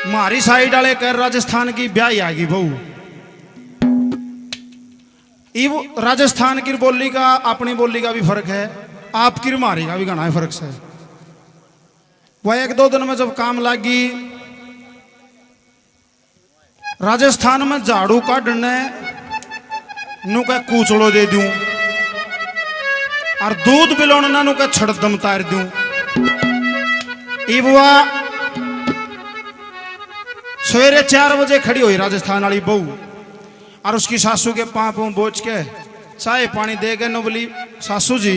मारी साइड वाले कर राजस्थान की ब्याह आगी बहू। राजस्थान की बोली का अपनी बोली का भी फर्क है, आपकी मारी का भी घना है फर्क से। वह एक दो दिन में जब काम लागी, राजस्थान में झाड़ू काटने नु का कूचड़ो दे दूं और दूध पिलाना नु का छड़दम तार दूं। इबवा सवेरे 4 बजे खड़ी हुई राजस्थान वाली बहू और उसकी सासू के पांव पांव बोझ के चाय पानी दे के नो बोली, सासू जी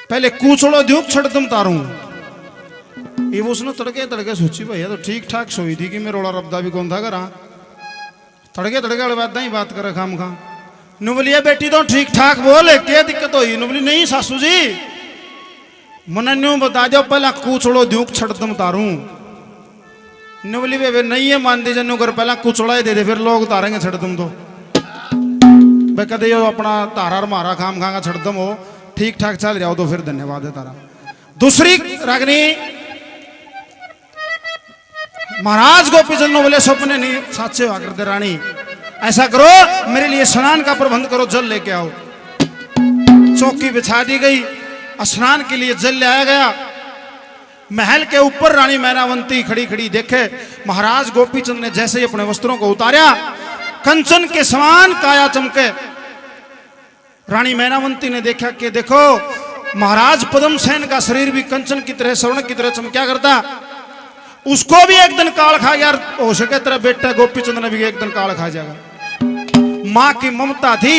पहले कूचड़ो दूं छड़दम तारूं। ये उसने तड़के तड़के सोची भैया तो ठीक ठाक सोई थी कि मैं रोड़ा रबदा भी कौन था करा, तड़के तड़के वाले बात नहीं बात करे खाम खा। नुबलिया बेटी तो ठीक ठाक बोले, क्या दिक्कत हुई? नुबली नहीं सासू जी मन न्यू बता दो पहला कूचड़ो दूं छड़दम तारूं। नुबली बेबे नहीं है मान दी जन्नू कर पहला कुचड़ा ही दे दे फिर लोग तारेंगे छड़दम। तो भाई कदे यो अपना तारा मारा खाम खागा छड़दम हो ठीक ठाक चल जाओ तो फिर धन्यवाद है तारा। दूसरी रागनी महाराज गोपीचंद ने बोले सपने नहीं साचे हुआ करते रानी, ऐसा करो मेरे लिए स्नान का प्रबंध करो, जल लेके आओ। चौकी बिछा दी गई, स्नान के लिए जल लाया गया। महल के ऊपर रानी मैनावंती खड़ी खड़ी देखे महाराज गोपीचंद ने जैसे ही अपने वस्त्रों को उतारा, कंचन के समान काया चमके। रानी मैनावंती ने देखा कि देखो महाराज पद्मसेन का शरीर भी कंचन की तरह स्वर्ण की तरह चमक्या करता, उसको भी एक दिन काल खा गया, हो सके तेरा बेटा गोपीचंद ने भी एक दिन काल खा जाएगा। मां की ममता थी,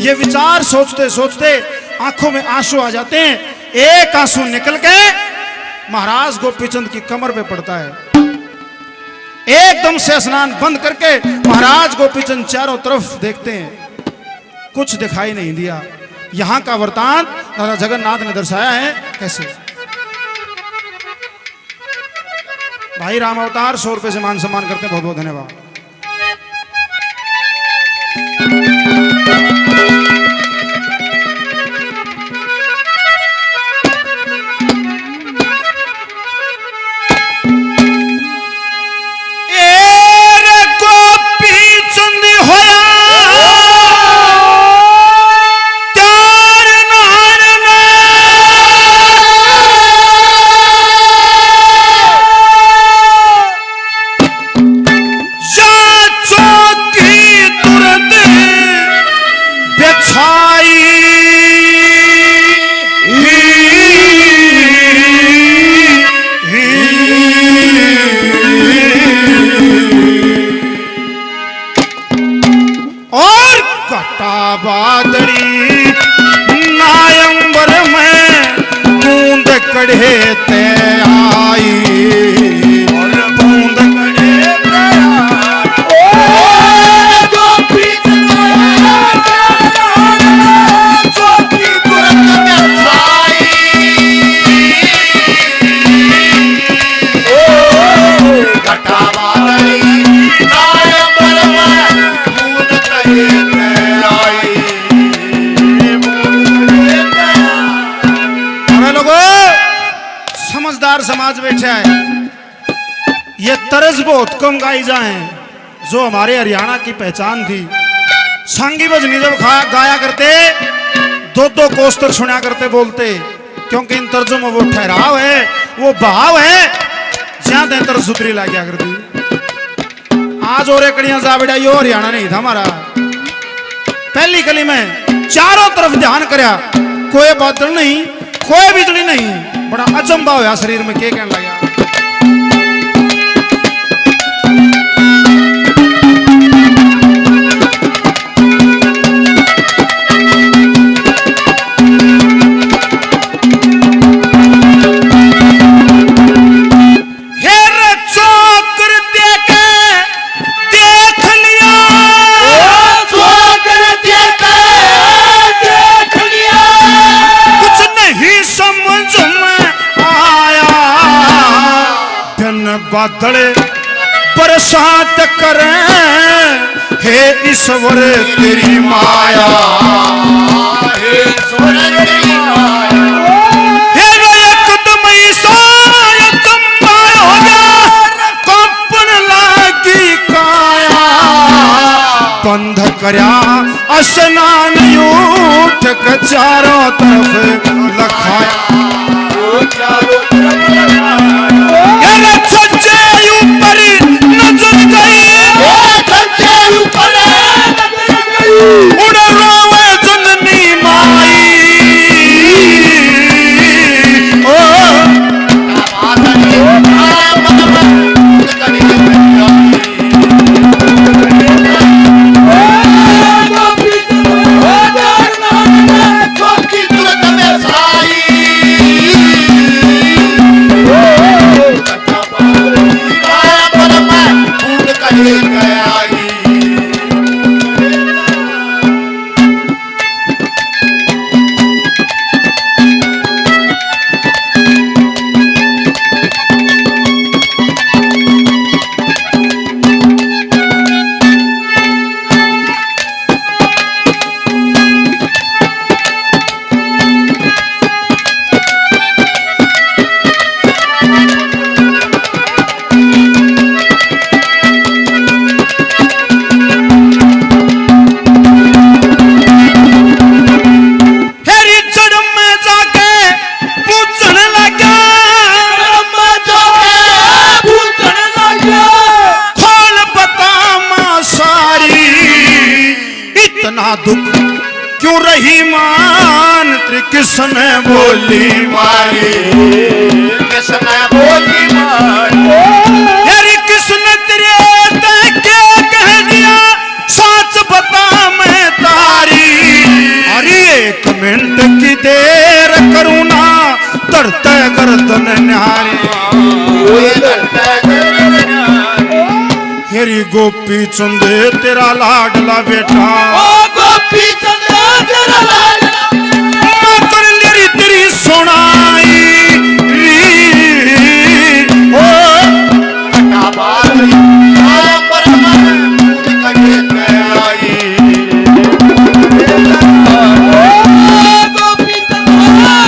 ये विचार सोचते सोचते आंखों में आंसू आ जाते हैं। एक आंसू निकल के महाराज गोपीचंद की कमर पे पड़ता है। एकदम से स्नान बंद करके महाराज गोपीचंद चारों तरफ देखते हैं, कुछ दिखाई नहीं दिया। यहां का वृतांत राजा जगन्नाथ ने दर्शाया है कैसे। भाई राम अवतार 100 रुपए से मान सम्मान करते हैं, बहुत बहुत धन्यवाद। समाज बैठा है, ये तरज बहुत कम गाई जाए जो हमारे हरियाणा की पहचान थी। सांगी भजनी जब गाया करते 2-2 कोस तक सुना करते बोलते, क्योंकि इन तर्जों में वो ठहराव है, वो भाव है, ज्यादा तर्ज सुतरी ला गया करती। आज और एकड़ियां जा बेटा यो हरियाणा नहीं था हमारा। पहली कली में चारों तरफ ध्यान करया, कोई बादल नहीं, कोई बिजली नहीं, बड़ा अचंबा होया शरीर में के कहने लगा। बादल बरसात करें, हे ईश्वर तेरी माया, हे ईश्वर तेरी माया, हे एकदम ईसा चंबा हो गया। करया स्नान उठ के चारों तरफ लखाया छज्जे ऊपर नजर गई उड़ रोवे जननी माई दुख क्यों रही मान कृष्ण बोली मारी कृष्ण बोली मारी हरे कृष्ण तेरे क्या कह दिया सच बता मैं तारी अरे एक मिनट की देर करूँ ना तरते गर्दन न्यारी हेरी गोपी चंदे तेरा लाडला बेटा गोपी चंदे तेरा लाडला कर लेरी तेरी सुनाई ओ कटा बारी पर मैं फूल कटे आई गोपी चंदे तेरा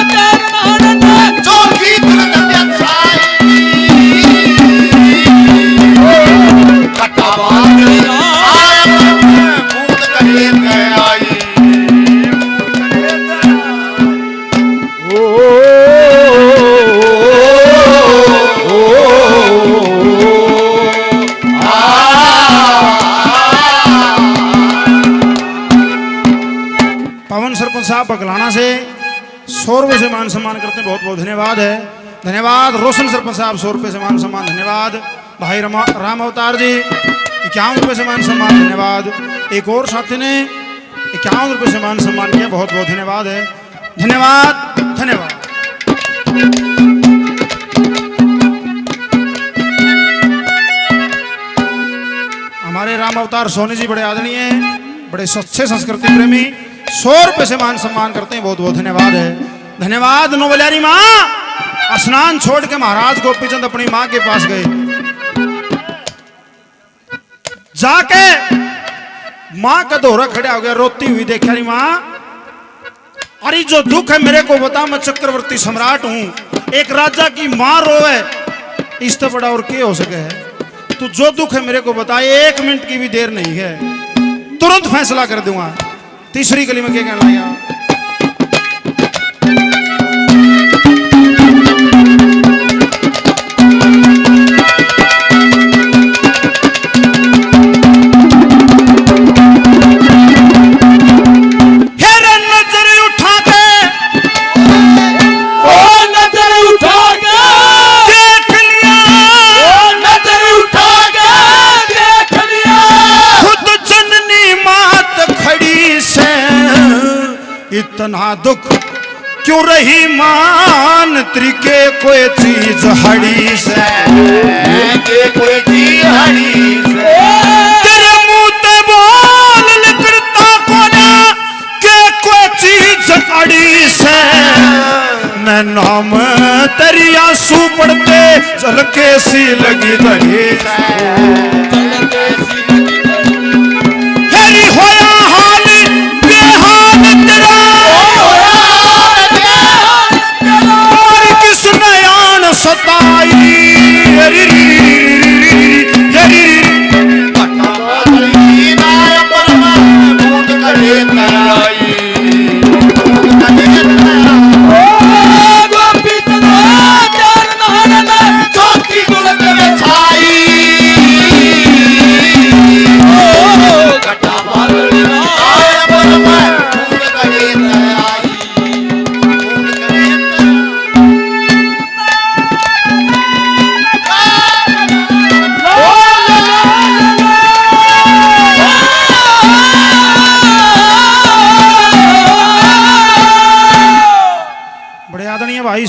लाडला चौकी तुरंत व्यवसाय कटा बारी फूल कटे आई पवन सरपंच साहब बगलाना से 100 रुपये से मान सम्मान करते हैं, बहुत बहुत धन्यवाद है। धन्यवाद रोशन सरपंच साहब 100 रुपये से मान सम्मान धन्यवाद। भाई राम अवतार जी 51 रुपये से मान सम्मान धन्यवाद। एक और साथी ने 51 रुपये से मान सम्मान किया, बहुत बहुत धन्यवाद है। धन्यवाद धन्यवाद। हमारे राम अवतार सोनी जी बड़े आदरणीय हैं, बड़े सच्चे संस्कृति प्रेमी, 100 रुपये से मान सम्मान करते हैं, बहुत बहुत धन्यवाद है। धन्यवाद। नौबल्यारी माँ स्नान छोड़ के महाराज गोपीचंद अपनी माँ के पास गए, जाके माँ का दोहरा खड़ा हो गया, रोती हुई देखा रही माँ, अरे जो दुख है मेरे को बता, मैं चक्रवर्ती सम्राट हूं, एक राजा की माँ रोवे इससे बड़ा और क्या हो सके है। तू जो दुख है मेरे को बता, 1 मिनट की भी देर नहीं है, तुरंत फैसला कर दूंगा। तीसरी गली में क्या कहना यार, इतना दुख क्यों रही मान त्रिके कोई चीज हड़ी से, के कोई चीज हड़ी से, तेरे मुंह ते बोल निकलता कोना के कोई चीज हड़ी से, मैं नाम तेरी आंसू पड़ते चल के सी लगी धड़ी से, हेरी होया हाल बेहाल तेरा, सताई कटा बारी नाय पर मैं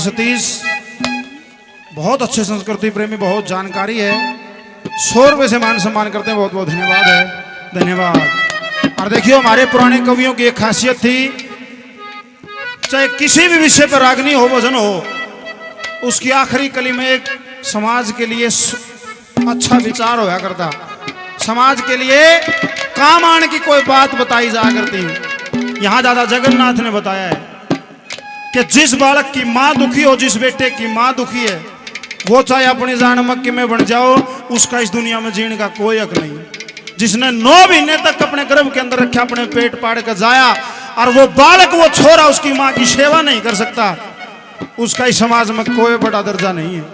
सतीश बहुत अच्छे संस्कृति प्रेमी, बहुत जानकारी है। 100 रुपये से मान सम्मान करते हैं, बहुत बहुत धन्यवाद है, धन्यवाद। और देखियो हमारे पुराने कवियों की एक खासियत थी, चाहे किसी भी विषय पर रागनी हो, भजन हो, उसकी आखिरी कली में एक समाज के लिए अच्छा विचार होया करता, समाज के लिए काम आने की कोई बात बताई जा करती। यहाँ दादा जगन्नाथ ने बताया है कि जिस बालक की माँ दुखी हो, जिस बेटे की माँ दुखी है, वो चाहे अपनी जान मक्की में बन जाओ, उसका इस दुनिया में जीने का कोई हक नहीं। जिसने 9 महीने तक अपने गर्भ के अंदर रखा, अपने पेट पाड़ कर जाया, और वो बालक, वो छोरा उसकी माँ की सेवा नहीं कर सकता, उसका इस समाज में कोई बड़ा दर्जा नहीं है,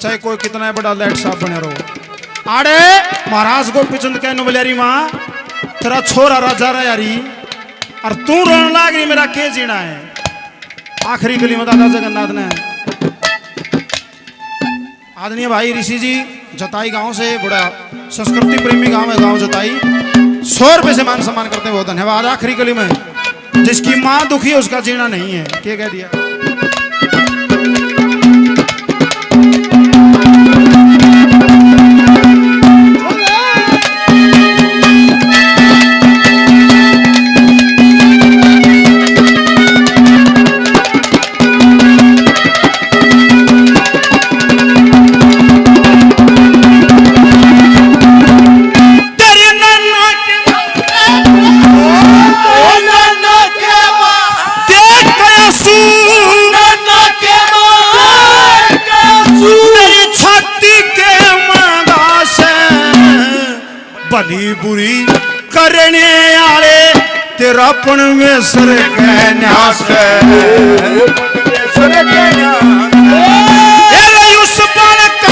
चाहे कोई कितना बड़ा लेट साहब बने रहो। आड़े महाराज गोपीचंद कहने बोले, अरे माँ तेरा छोरा राजा रहा यारी, और तू रोने लाग रही, मेरा क्या जीना है। आखिरी गली में दादा जगन्नाथ ने आदरणीय भाई ऋषि जी जताई गांव से, बड़ा संस्कृति प्रेमी गांव है, गांव जताई, 100 रुपये से मान सम्मान करते हैं, बहुत धन्यवाद। आखिरी गली में जिसकी माँ दुखी है उसका जीना नहीं है, क्या कह दिया। भली बुरी करने आले तेरापन में सर के न्यास उस बालक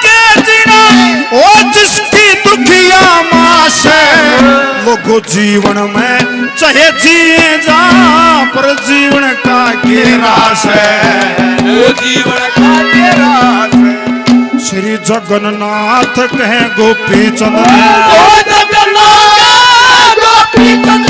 के जीना ओ जिसकी दुखिया मास है, लोगों जीवन में चाहे जिए जा, पर जीवन का के रास है, वो जीवन का के रास है। श्री जगन्नाथ कहे गोपीचंद, जगन्नाथ गोपीचंद